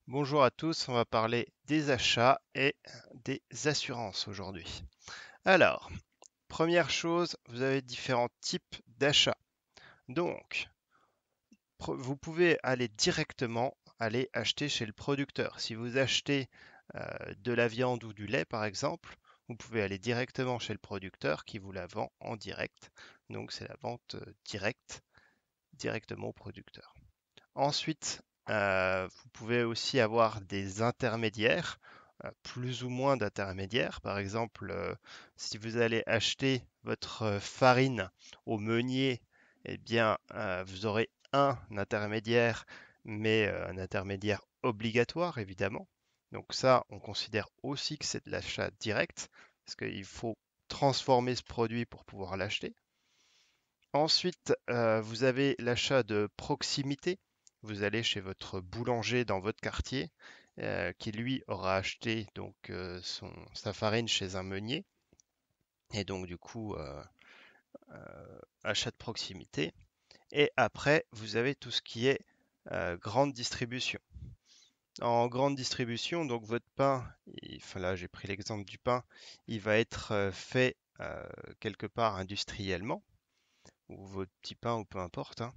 Bonjour à tous, on va parler des achats et des assurances aujourd'hui. Alors, première chose, vous avez différents types d'achats. Donc, vous pouvez aller directement aller acheter chez le producteur. Si vous achetez de la viande ou du lait, par exemple, vous pouvez aller directement chez le producteur qui vous la vend en direct. Donc, c'est la vente directe, directement au producteur. Ensuite, vous pouvez aussi avoir des intermédiaires, plus ou moins d'intermédiaires. Par exemple, si vous allez acheter votre farine au meunier, eh bien, vous aurez un intermédiaire, mais un intermédiaire obligatoire, évidemment. Donc ça, on considère aussi que c'est de l'achat direct, parce qu'il faut transformer ce produit pour pouvoir l'acheter. Ensuite, vous avez l'achat de proximité. Vous allez chez votre boulanger dans votre quartier, qui lui aura acheté donc sa farine chez un meunier. Et donc du coup, achat de proximité. Et après, vous avez tout ce qui est grande distribution. En grande distribution, donc votre pain, enfin là j'ai pris l'exemple du pain, il va être fait quelque part industriellement, ou votre petit pain, ou peu importe, hein.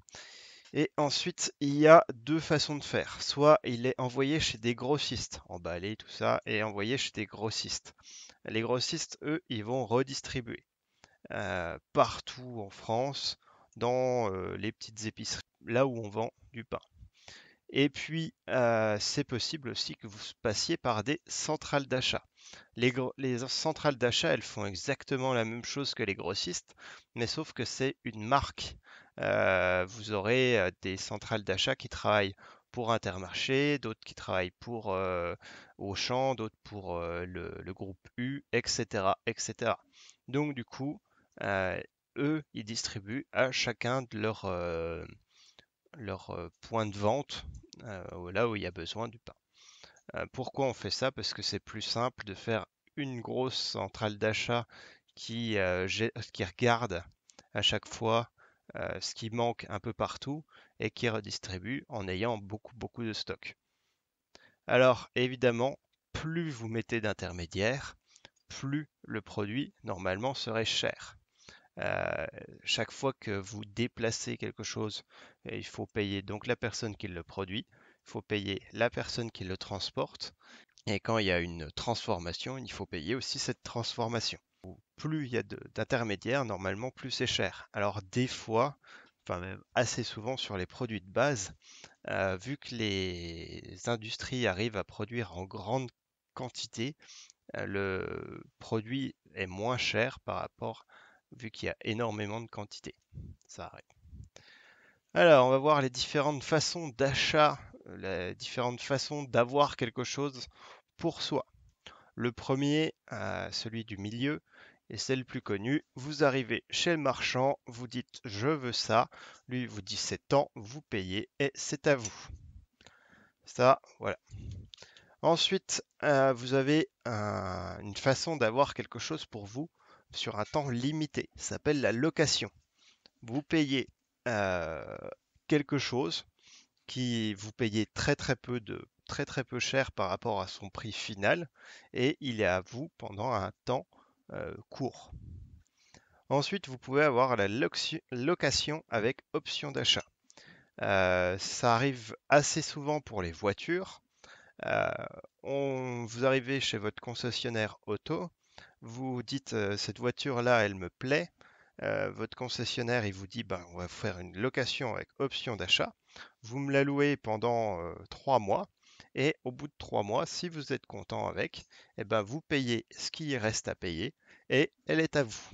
Et ensuite, il y a deux façons de faire. Soit il est envoyé chez des grossistes, emballé, tout ça, et envoyé chez des grossistes. Les grossistes, eux, ils vont redistribuer partout en France, dans les petites épiceries, là où on vend du pain. Et puis, c'est possible aussi que vous passiez par des centrales d'achat. Les centrales d'achat, elles font exactement la même chose que les grossistes, mais sauf que c'est une marque. Vous aurez des centrales d'achat qui travaillent pour Intermarché, d'autres qui travaillent pour Auchan, d'autres pour le groupe U, etc., etc. Donc du coup, euh, eux, ils distribuent à chacun de leurs points de vente, là où il y a besoin du pain. Pourquoi on fait ça? Parce que c'est plus simple de faire une grosse centrale d'achat qui regarde à chaque fois ce qui manque un peu partout et qui redistribue en ayant beaucoup beaucoup de stock. Alors évidemment, plus vous mettez d'intermédiaires, plus le produit normalement serait cher. Euh, Chaque fois que vous déplacez quelque chose, il faut payer donc la personne qui le produit, il faut payer la personne qui le transporte, et quand il y a une transformation, il faut payer aussi cette transformation. Plus il y a d'intermédiaires, normalement, plus c'est cher. Alors des fois, enfin même assez souvent sur les produits de base, vu que les industries arrivent à produire en grande quantité, le produit est moins cher par rapport, vu qu'il y a énormément de quantité. Ça arrive. Alors, on va voir les différentes façons d'achat, les différentes façons d'avoir quelque chose pour soi. Le premier, celui du milieu, et c'est le plus connu. Vous arrivez chez le marchand, vous dites je veux ça, lui vous dit c'est tant, vous payez et c'est à vous. Ça, voilà. Ensuite, vous avez une façon d'avoir quelque chose pour vous sur un temps limité. Ça s'appelle la location. Vous payez euh, quelque chose qui vous payez très très peu cher par rapport à son prix final et il est à vous pendant un temps court. Ensuite, vous pouvez avoir la location avec option d'achat. Ça arrive assez souvent pour les voitures. Euh, Vous arrivez chez votre concessionnaire auto, vous dites cette voiture-là, elle me plaît. Votre concessionnaire, il vous dit ben, on va faire une location avec option d'achat. Vous me la louez pendant 3 mois. Et au bout de 3 mois, si vous êtes content avec, eh ben, vous payez ce qui reste à payer et elle est à vous.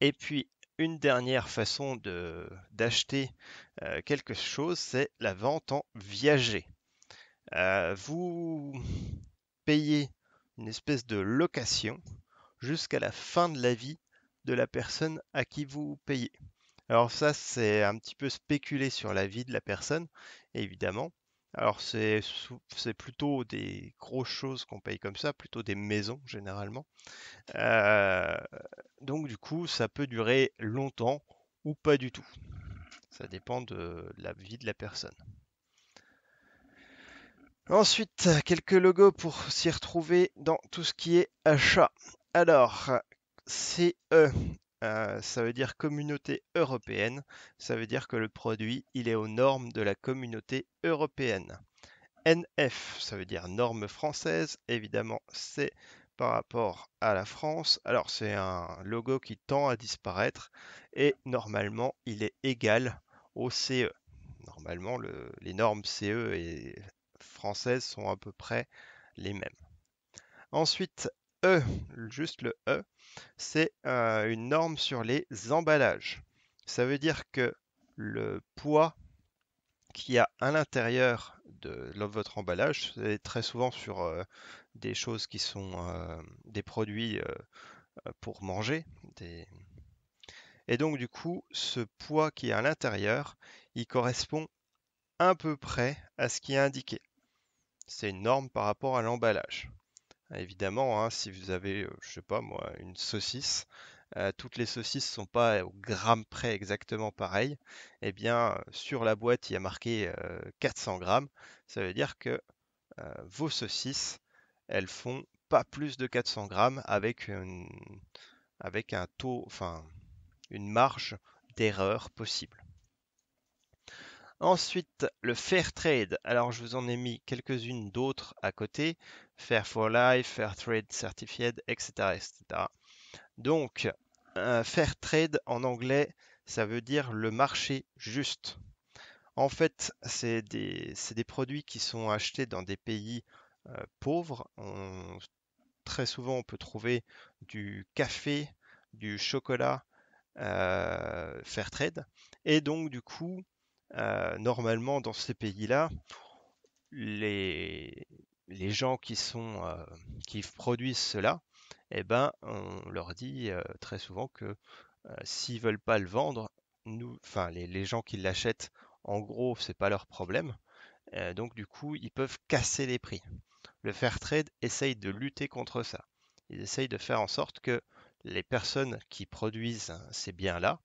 Et puis, une dernière façon d'acheter quelque chose, c'est la vente en viager. Vous payez une espèce de location jusqu'à la fin de la vie de la personne à qui vous payez. Alors ça, c'est un petit peu spéculer sur la vie de la personne, évidemment. Alors c'est plutôt des grosses choses qu'on paye comme ça, plutôt des maisons généralement. Euh, donc du coup, ça peut durer longtemps ou pas du tout. Ça dépend de la vie de la personne. Ensuite, quelques logos pour s'y retrouver dans tout ce qui est achat. Alors, CE, ça veut dire Communauté européenne. Ça veut dire que le produit, il est aux normes de la Communauté européenne. NF, ça veut dire norme française. Évidemment, c'est par rapport à la France. Alors, c'est un logo qui tend à disparaître et normalement, il est égal au CE. Normalement, les normes CE et françaises sont à peu près les mêmes. Ensuite, E, juste le E, c'est une norme sur les emballages. Ça veut dire que le poids qu'il y a à l'intérieur de votre emballage, c'est très souvent sur des choses qui sont des produits pour manger. Et donc du coup, ce poids qui est à l'intérieur, il correspond à peu près à ce qui est indiqué. C'est une norme par rapport à l'emballage. Évidemment, hein, si vous avez, je sais pas moi, une saucisse, toutes les saucisses ne sont pas au gramme près exactement pareilles. Eh bien, sur la boîte, il y a marqué 400 grammes. Ça veut dire que vos saucisses, elles font pas plus de 400 grammes avec un taux, enfin, une marge d'erreur possible. Ensuite, le Fair Trade. Alors, je vous en ai mis quelques-unes d'autres à côté. Fair for Life, Fair Trade Certified, etc. etc. Donc, Fair Trade en anglais, ça veut dire le marché juste. En fait, c'est des produits qui sont achetés dans des pays pauvres. Très souvent, on peut trouver du café, du chocolat, Fairtrade. Et donc, du coup, normalement, dans ces pays-là, les, les gens qui produisent cela, eh ben, on leur dit très souvent que s'ils veulent pas le vendre, enfin, les gens qui l'achètent, en gros, c'est pas leur problème. Donc, du coup, ils peuvent casser les prix. Le Fairtrade essaye de lutter contre ça. Ils essayent de faire en sorte que les personnes qui produisent ces biens-là,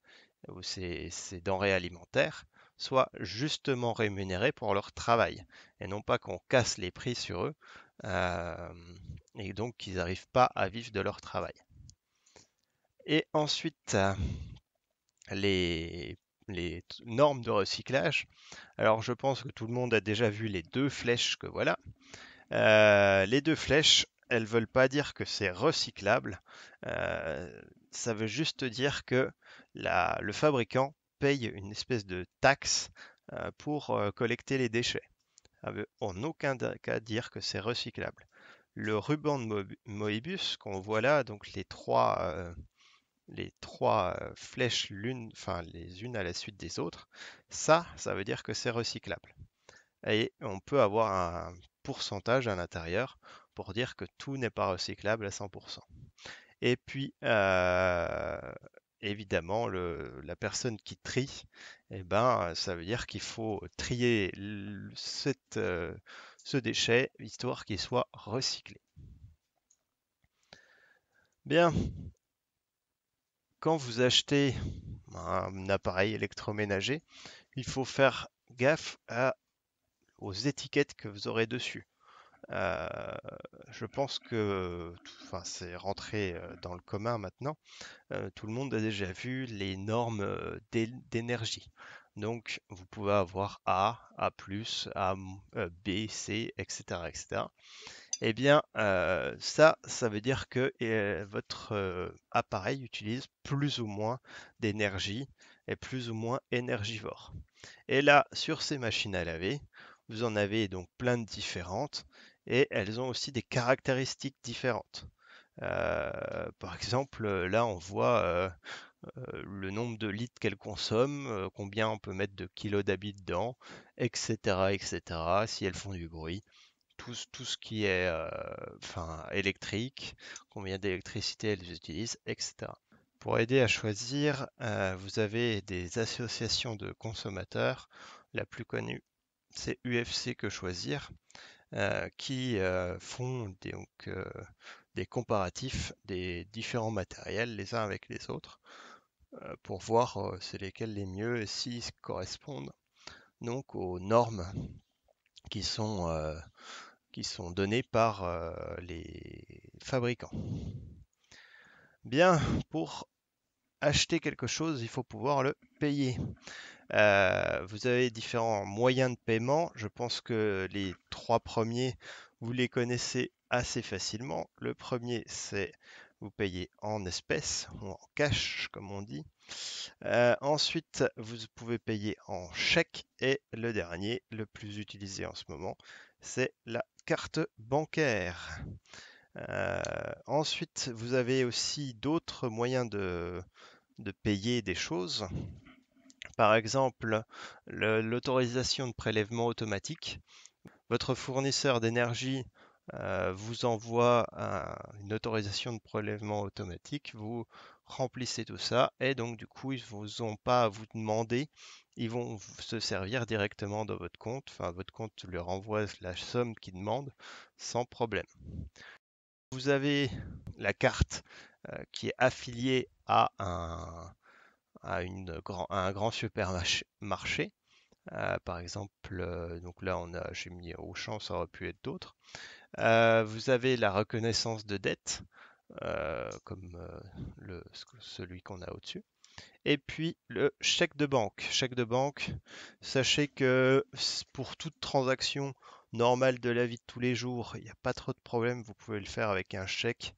ou ces denrées alimentaires, soient justement rémunérées pour leur travail, et non pas qu'on casse les prix sur eux, euh, et donc qu'ils n'arrivent pas à vivre de leur travail. Et ensuite, les, les normes de recyclage. Alors je pense que tout le monde a déjà vu les deux flèches que voilà. Les deux flèches, elles veulent pas dire que c'est recyclable. Ça veut juste dire que le fabricant paye une espèce de taxe pour collecter les déchets. Ça veut en aucun cas dire que c'est recyclable. Le ruban de Moebius qu'on voit là, donc les trois flèches enfin les unes à la suite des autres, ça veut dire que c'est recyclable. Et on peut avoir un pourcentage à l'intérieur pour dire que tout n'est pas recyclable à 100%. Et puis, évidemment, la personne qui trie, eh ben, ça veut dire qu'il faut trier ce déchet, histoire qu'il soit recyclé. Bien, quand vous achetez un appareil électroménager, il faut faire gaffe aux étiquettes que vous aurez dessus. Euh, je pense que enfin, c'est rentré dans le commun maintenant. Tout le monde a déjà vu les normes d'énergie. Donc, vous pouvez avoir A, A+, A, B, C, etc., etc. Eh bien, ça veut dire que votre appareil utilise plus ou moins d'énergie et plus ou moins énergivore. Et là, sur ces machines à laver, vous en avez donc plein de différentes et elles ont aussi des caractéristiques différentes. Par exemple, là, on voit le nombre de litres qu'elle consomme, combien on peut mettre de kilos d'habits dedans, etc., etc., si elles font du bruit, tout ce qui est enfin, électrique, combien d'électricité elles utilisent, etc. Pour aider à choisir, vous avez des associations de consommateurs. La plus connue, c'est UFC Que Choisir, qui font des comparatifs des différents matériels les uns avec les autres pour voir c'est lesquels les mieux et s'ils correspondent donc aux normes qui sont qui sont donnés par les fabricants. Bien, pour acheter quelque chose, il faut pouvoir le payer. Vous avez différents moyens de paiement. Je pense que les trois premiers, vous les connaissez assez facilement. Le premier, c'est vous payez en espèces ou en cash, comme on dit. Ensuite, vous pouvez payer en chèque. Et le dernier, le plus utilisé en ce moment, c'est la carte bancaire. Ensuite, vous avez aussi d'autres moyens de payer des choses. Par exemple, l'autorisation de prélèvement automatique. Votre fournisseur d'énergie vous envoie une autorisation de prélèvement automatique. Vous remplissez tout ça et donc du coup, ils ne vous ont pas à vous demander. Ils vont se servir directement dans votre compte. Enfin, votre compte leur envoie la somme qu'ils demandent sans problème. Vous avez la carte qui est affiliée à un grand supermarché. Par exemple, donc là j'ai mis Auchan, ça aurait pu être d'autres. Vous avez la reconnaissance de dette, comme celui qu'on a au-dessus. Et puis le chèque de banque. Chèque de banque, sachez que pour toute transaction normale de la vie de tous les jours, il n'y a pas trop de problème, vous pouvez le faire avec un chèque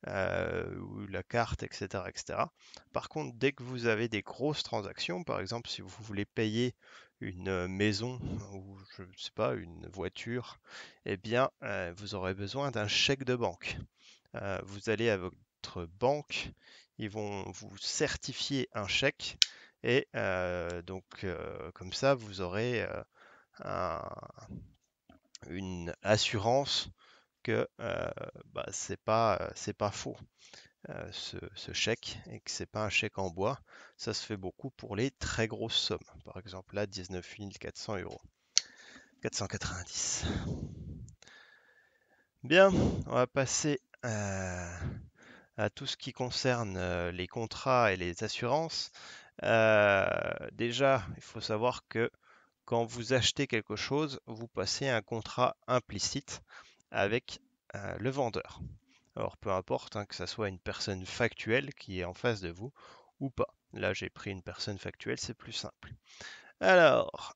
ou la carte, etc., etc. Par contre, dès que vous avez des grosses transactions, par exemple si vous voulez payer une maison ou je ne sais pas, une voiture, eh bien vous aurez besoin d'un chèque de banque. Vous allez à votre banque, ils vont vous certifier un chèque et donc comme ça vous aurez un- une assurance que bah, c'est pas faux ce chèque et que c'est pas un chèque en bois. Ça se fait beaucoup pour les très grosses sommes. Par exemple là 19 400 euros, 490. Bien, on va passer à tout ce qui concerne les contrats et les assurances. Déjà, il faut savoir que quand vous achetez quelque chose, vous passez un contrat implicite avec le vendeur. Alors, peu importe hein, que ce soit une personne factuelle qui est en face de vous ou pas. Là, j'ai pris une personne factuelle, c'est plus simple. Alors,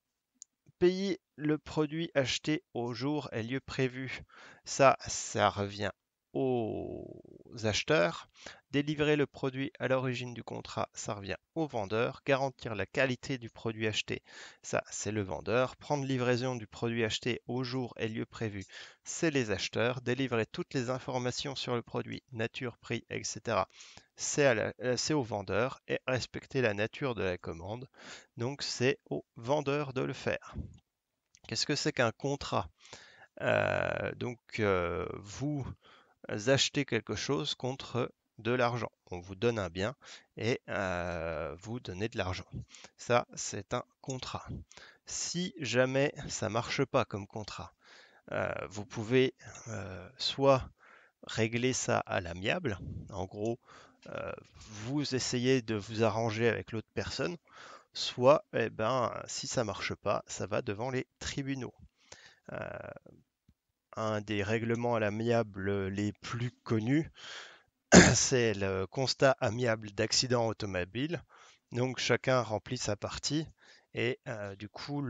payer le produit acheté au jour et lieu prévu. Ça revient aux acheteurs. Délivrer le produit à l'origine du contrat, ça revient au vendeur. Garantir la qualité du produit acheté, ça c'est le vendeur. Prendre livraison du produit acheté au jour et lieu prévu, c'est les acheteurs. Délivrer toutes les informations sur le produit, nature, prix, etc. C'est au vendeur. Et respecter la nature de la commande, donc c'est au vendeur de le faire. Qu'est-ce que c'est qu'un contrat? Vous achetez quelque chose contre de l'argent. On vous donne un bien et vous donnez de l'argent. Ça, c'est un contrat. Si jamais ça marche pas comme contrat, vous pouvez soit régler ça à l'amiable. En gros, vous essayez de vous arranger avec l'autre personne. Soit, eh ben, si ça marche pas, ça va devant les tribunaux. Euh, un des règlements à l'amiable les plus connus, c'est le constat amiable d'accident automobile. Donc chacun remplit sa partie et du coup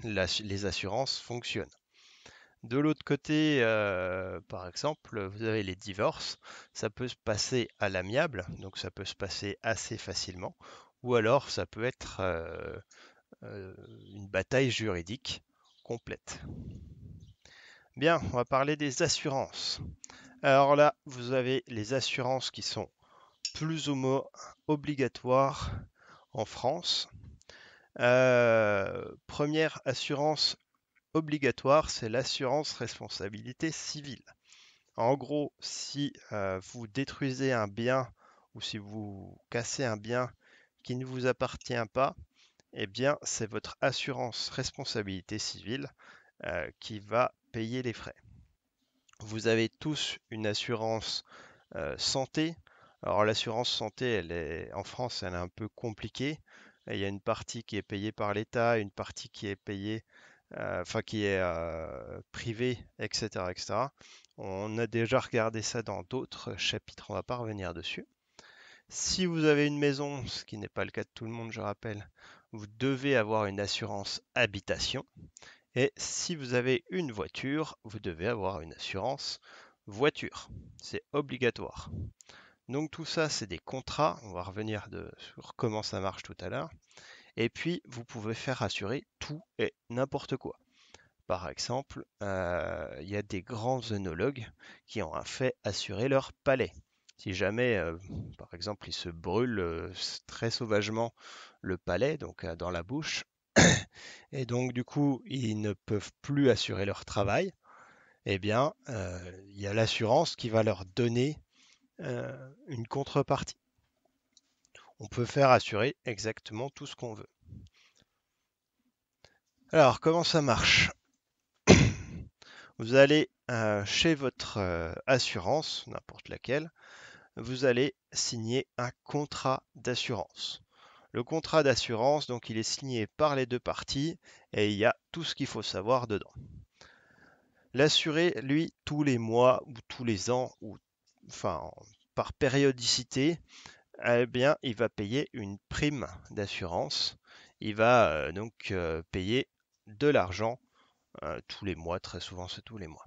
les assurances fonctionnent. De l'autre côté, par exemple, vous avez les divorces. Ça peut se passer à l'amiable, donc ça peut se passer assez facilement, ou alors ça peut être une bataille juridique complète. Bien, on va parler des assurances. Alors là, vous avez les assurances qui sont plus ou moins obligatoires en France. Première assurance obligatoire, c'est l'assurance responsabilité civile. En gros, si vous détruisez un bien ou si vous cassez un bien qui ne vous appartient pas, eh bien, c'est votre assurance responsabilité civile qui va payer les frais. Vous avez tous une assurance santé. Alors l'assurance santé, en France, elle est un peu compliquée. Il y a une partie qui est payée par l'État, une partie qui est payée enfin qui est privé, etc., etc. On a déjà regardé ça dans d'autres chapitres, on va pas revenir dessus. Si vous avez une maison, ce qui n'est pas le cas de tout le monde, je rappelle, vous devez avoir une assurance habitation. Et si vous avez une voiture, vous devez avoir une assurance voiture. C'est obligatoire. Donc tout ça, c'est des contrats. On va revenir sur comment ça marche tout à l'heure. Et puis, vous pouvez faire assurer tout et n'importe quoi. Par exemple, il y a des grands œnologues qui ont fait assurer leur palais. Si jamais, par exemple, ils se brûlent très sauvagement le palais, donc dans la bouche, et donc du coup, ils ne peuvent plus assurer leur travail, eh bien, il y a l'assurance qui va leur donner une contrepartie. On peut faire assurer exactement tout ce qu'on veut. Alors, comment ça marche? Vous allez chez votre assurance, n'importe laquelle, vous allez signer un contrat d'assurance. Le contrat d'assurance, donc, il est signé par les deux parties et il y a tout ce qu'il faut savoir dedans. L'assuré, lui, tous les mois ou tous les ans, ou enfin par périodicité, eh bien, il va payer une prime d'assurance. Il va donc payer de l'argent tous les mois, très souvent c'est tous les mois.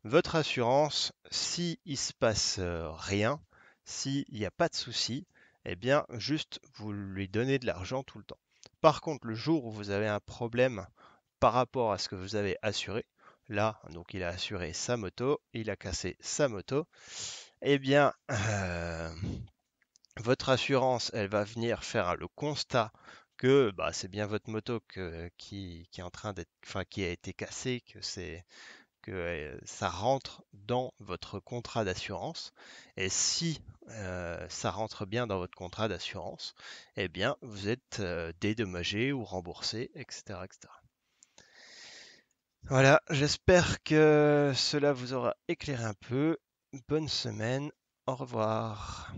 Votre assurance, si il se passe rien, s'il n'y a pas de souci, eh bien, juste vous lui donnez de l'argent tout le temps. Par contre, le jour où vous avez un problème par rapport à ce que vous avez assuré, là, donc il a assuré sa moto, il a cassé sa moto, eh bien, votre assurance, elle va venir faire le constat que bah, c'est bien votre moto qui est en train d'être, enfin, qui a été cassée, que ça rentre dans votre contrat d'assurance. Et si ça rentre bien dans votre contrat d'assurance, eh bien, vous êtes dédommagé ou remboursé, etc., etc. Voilà, j'espère que cela vous aura éclairé un peu. Bonne semaine, au revoir.